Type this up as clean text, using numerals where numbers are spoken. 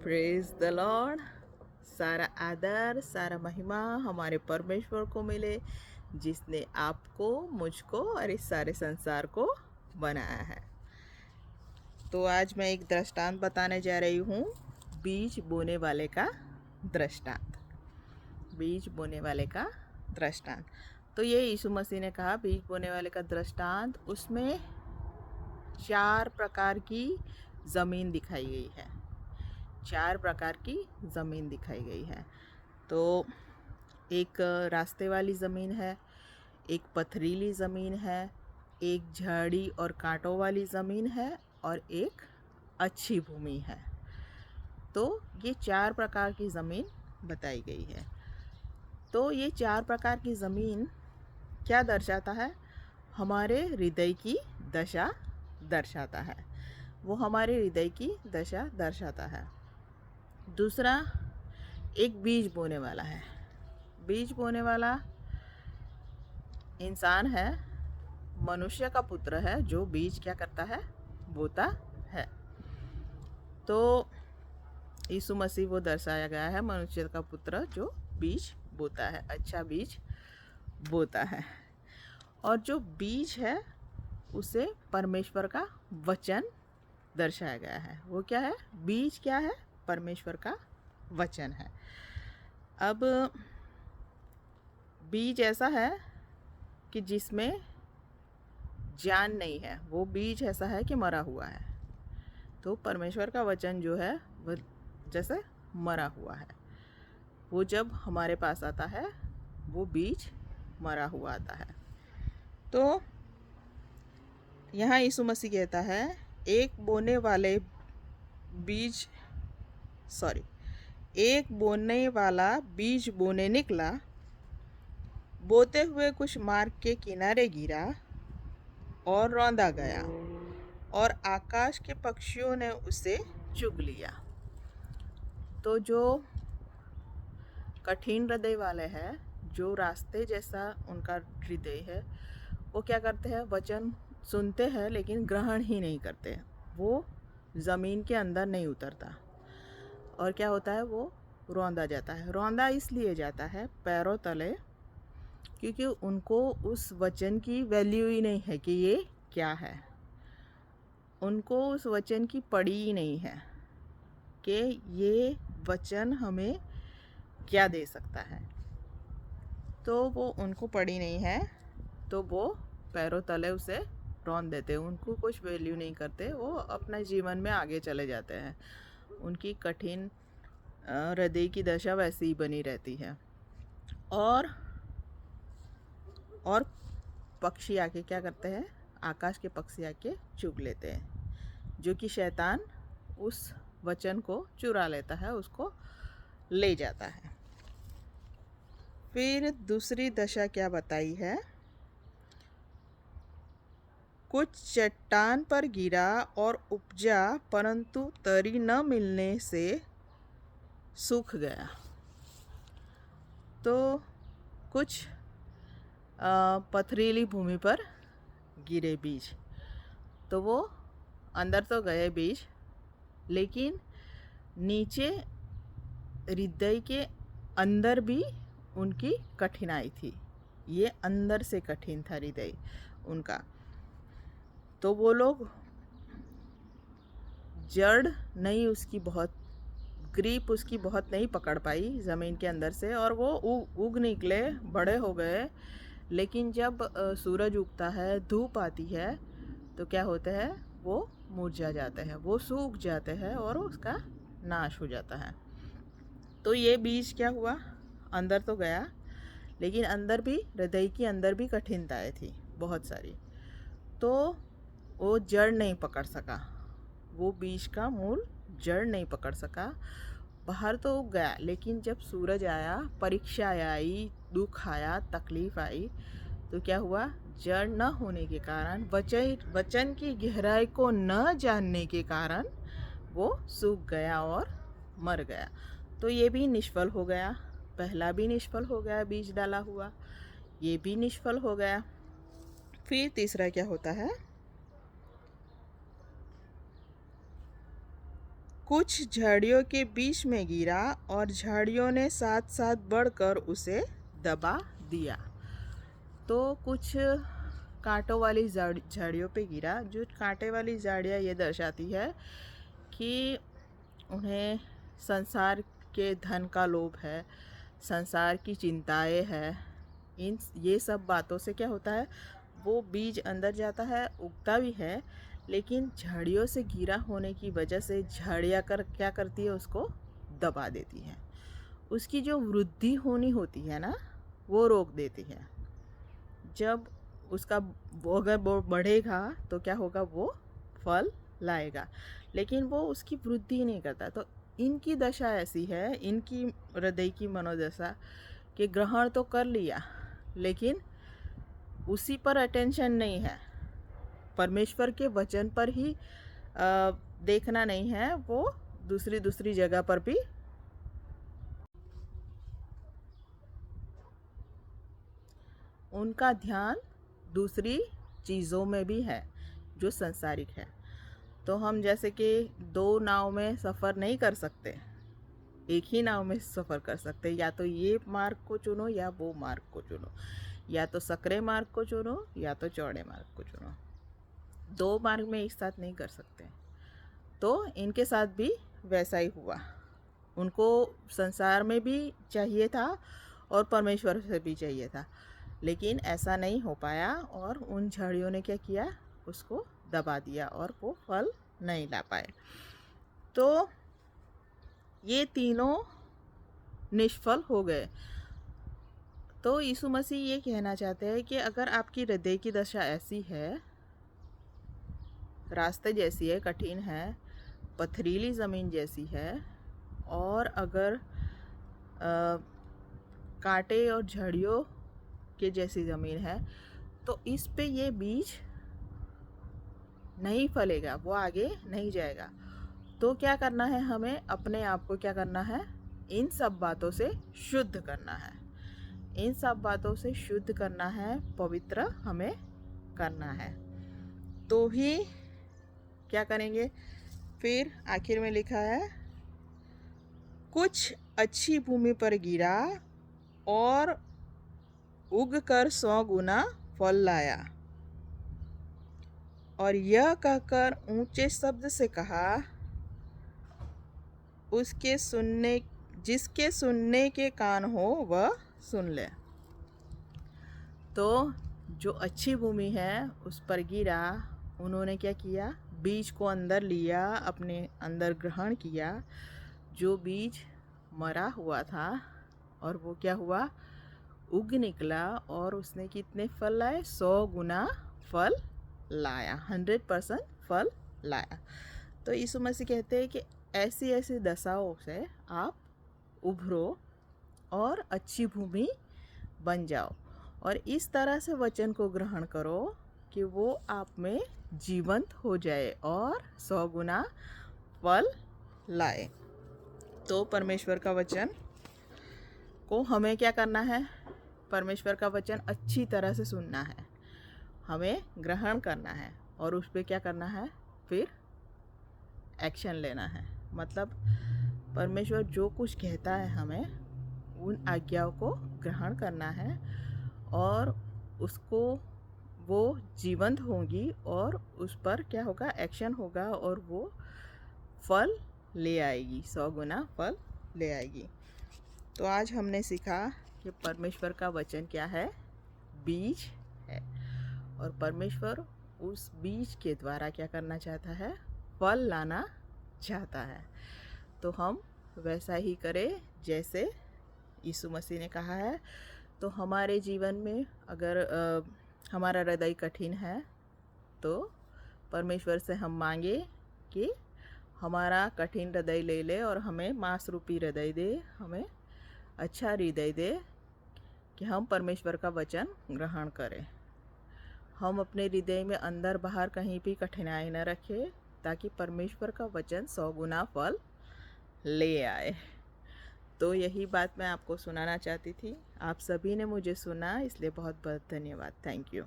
Praise the Lord. सारा आदर सारा महिमा हमारे परमेश्वर को मिले, जिसने आपको, मुझको और इस सारे संसार को बनाया है। तो आज मैं एक दृष्टांत बताने जा रही हूँ, बीज बोने वाले का दृष्टांत। बीज बोने वाले का दृष्टांत। तो ये यीशु मसीह ने कहा बीज बोने वाले का दृष्टांत, उसमें 4 प्रकार की ज़मीन दिखाई गई है। 4 प्रकार की ज़मीन दिखाई गई है। तो एक रास्ते वाली ज़मीन है, एक पथरीली ज़मीन है, एक झाड़ी और कांटों वाली ज़मीन है और एक अच्छी भूमि है। तो ये 4 प्रकार की ज़मीन बताई गई है। तो ये 4 प्रकार की ज़मीन क्या दर्शाता है? हमारे हृदय की दशा दर्शाता है। वो हमारे हृदय की दशा दर्शाता है। दूसरा, एक बीज बोने वाला है। बीज बोने वाला इंसान है, मनुष्य का पुत्र है, जो बीज क्या करता है? बोता है। तो यीशु मसीह वो दर्शाया गया है, मनुष्य का पुत्र जो बीज बोता है, अच्छा बीज बोता है। और जो बीज है उसे परमेश्वर का वचन दर्शाया गया है। वो क्या है? बीज क्या है? परमेश्वर का वचन है। अब बीज ऐसा है कि जिसमें जान नहीं है, वो बीज ऐसा है कि मरा हुआ है। तो परमेश्वर का वचन जो है वह जैसे मरा हुआ है। वो जब हमारे पास आता है वो बीज मरा हुआ आता है। तो यहाँ यीशु मसीह कहता है एक बोने वाला बीज बोने निकला, बोते हुए कुछ मार्ग के किनारे गिरा और रौंदा गया और आकाश के पक्षियों ने उसे चुग लिया। तो जो कठिन हृदय वाले हैं, जो रास्ते जैसा उनका हृदय है, वो क्या करते हैं? वचन सुनते हैं लेकिन ग्रहण ही नहीं करते। वो ज़मीन के अंदर नहीं उतरता और क्या होता है? वो रौंदा जाता है। रौंदा इसलिए जाता है पैरों तले, क्योंकि उनको उस वचन की वैल्यू ही नहीं है कि ये क्या है। उनको उस वचन की पड़ी ही नहीं है कि ये वचन हमें क्या दे सकता है। तो वो उनको पड़ी नहीं है, तो वो पैरों तले उसे रौंद देते हैं। उनको कुछ वैल्यू नहीं करते, वो अपने जीवन में आगे चले जाते हैं। उनकी कठिन हृदय की दशा वैसी ही बनी रहती है। और पक्षी आके क्या करते हैं? आकाश के पक्षी आके चुग लेते हैं, जो कि शैतान उस वचन को चुरा लेता है, उसको ले जाता है। फिर दूसरी दशा क्या बताई है? कुछ चट्टान पर गिरा और उपजा, परंतु तरी न मिलने से सूख गया। तो कुछ पथरीली भूमि पर गिरे बीज, तो वो अंदर तो गए बीज, लेकिन नीचे हृदय के अंदर भी उनकी कठिनाई थी। ये अंदर से कठिन था हृदय उनका। तो वो लोग जड़ नहीं, उसकी बहुत ग्रीप उसकी बहुत नहीं पकड़ पाई ज़मीन के अंदर से, और वो उग निकले, बड़े हो गए। लेकिन जब सूरज उगता है, धूप आती है, तो क्या होता है? वो मुरझा जाते हैं, वो सूख जाते हैं और उसका नाश हो जाता है। तो ये बीज क्या हुआ? अंदर तो गया, लेकिन अंदर भी, हृदय के अंदर भी कठिनताएं थी बहुत सारी। तो वो जड़ नहीं पकड़ सका, वो बीज का मूल जड़ नहीं पकड़ सका। बाहर तो उग गया, लेकिन जब सूरज आया, परीक्षा आई, दुख आया, तकलीफ आई, तो क्या हुआ? जड़ न होने के कारण, वचन की गहराई को न जानने के कारण वो सूख गया और मर गया। तो ये भी निष्फल हो गया। पहला भी निष्फल हो गया, बीज डाला हुआ, ये भी निष्फल हो गया। फिर तीसरा क्या होता है? कुछ झाड़ियों के बीच में गिरा और झाड़ियों ने साथ साथ बढ़कर उसे दबा दिया। तो कुछ कांटों वाली झाड़ियों पे गिरा। जो कांटे वाली झाड़ियाँ ये दर्शाती है कि उन्हें संसार के धन का लोभ है, संसार की चिंताएं है। ये सब बातों से क्या होता है, वो बीज अंदर जाता है, उगता भी है, लेकिन झाड़ियों से घिरा होने की वजह से झाड़ियाँ क्या करती है, उसको दबा देती है। उसकी जो वृद्धि होनी होती है ना, वो रोक देती है। जब उसका वो अगर वो बढ़ेगा तो क्या होगा, वो फल लाएगा, लेकिन वो उसकी वृद्धि नहीं करता। तो इनकी दशा ऐसी है, इनकी हृदय की मनोदशा, कि ग्रहण तो कर लिया लेकिन उसी पर अटेंशन नहीं है, परमेश्वर के वचन पर ही देखना नहीं है, वो दूसरी जगह पर भी उनका ध्यान दूसरी चीज़ों में भी है जो संसारिक है। तो हम जैसे कि दो नाव में सफ़र नहीं कर सकते, एक ही नाव में सफ़र कर सकते, या तो ये मार्ग को चुनो या वो मार्ग को चुनो, या तो सकरे मार्ग को चुनो या तो चौड़े मार्ग को चुनो। दो मार्ग में एक साथ नहीं कर सकते। तो इनके साथ भी वैसा ही हुआ। उनको संसार में भी चाहिए था और परमेश्वर से भी चाहिए था, लेकिन ऐसा नहीं हो पाया और उन झाड़ियों ने क्या किया, उसको दबा दिया और वो फल नहीं ला पाए। तो ये तीनों निष्फल हो गए। तो यीशु मसीह ये कहना चाहते हैं कि अगर आपकी हृदय की दशा ऐसी है, रास्ते जैसी है, कठिन है, पथरीली ज़मीन जैसी है, और अगर कांटे और झाड़ियों के जैसी ज़मीन है, तो इस पे ये बीज नहीं फलेगा, वो आगे नहीं जाएगा। तो क्या करना है, हमें अपने आप को क्या करना है, इन सब बातों से शुद्ध करना है। इन सब बातों से शुद्ध करना है, पवित्र हमें करना है। तो ही क्या करेंगे, फिर आखिर में लिखा है, कुछ अच्छी भूमि पर गिरा और उगकर 100 गुना फल लाया। और यह कहकर ऊंचे शब्द से कहा, जिसके सुनने के कान हो वह सुन ले। तो जो अच्छी भूमि है उस पर गिरा, उन्होंने क्या किया, बीज को अंदर लिया, अपने अंदर ग्रहण किया। जो बीज मरा हुआ था और वो क्या हुआ, उग निकला, और उसने कितने फल लाए, 100 गुना फल लाया, 100% फल लाया। तो यीशु मसीह कहते हैं कि ऐसी ऐसी दशाओं से आप उभरो और अच्छी भूमि बन जाओ, और इस तरह से वचन को ग्रहण करो कि वो आप में जीवंत हो जाए और 100 गुना फल लाए। तो परमेश्वर का वचन को हमें क्या करना है, परमेश्वर का वचन अच्छी तरह से सुनना है, हमें ग्रहण करना है, और उस पर क्या करना है, फिर एक्शन लेना है। मतलब परमेश्वर जो कुछ कहता है, हमें उन आज्ञाओं को ग्रहण करना है, और उसको वो जीवंत होंगी, और उस पर क्या होगा, एक्शन होगा, और वो फल ले आएगी, 100 गुना फल ले आएगी। तो आज हमने सीखा कि परमेश्वर का वचन क्या है, बीज है, और परमेश्वर उस बीज के द्वारा क्या करना चाहता है, फल लाना चाहता है। तो हम वैसा ही करें जैसे यीशु मसीह ने कहा है। तो हमारे जीवन में अगर हमारा हृदय कठिन है, तो परमेश्वर से हम मांगे कि हमारा कठिन हृदय ले ले और हमें मांस रूपी हृदय दे, हमें अच्छा हृदय दे, कि हम परमेश्वर का वचन ग्रहण करें। हम अपने हृदय में अंदर बाहर कहीं भी कठिनाई न रखें, ताकि परमेश्वर का वचन 100 गुना फल ले आए। तो यही बात मैं आपको सुनाना चाहती थी। आप सभी ने मुझे सुना, इसलिए बहुत बहुत धन्यवाद। Thank you.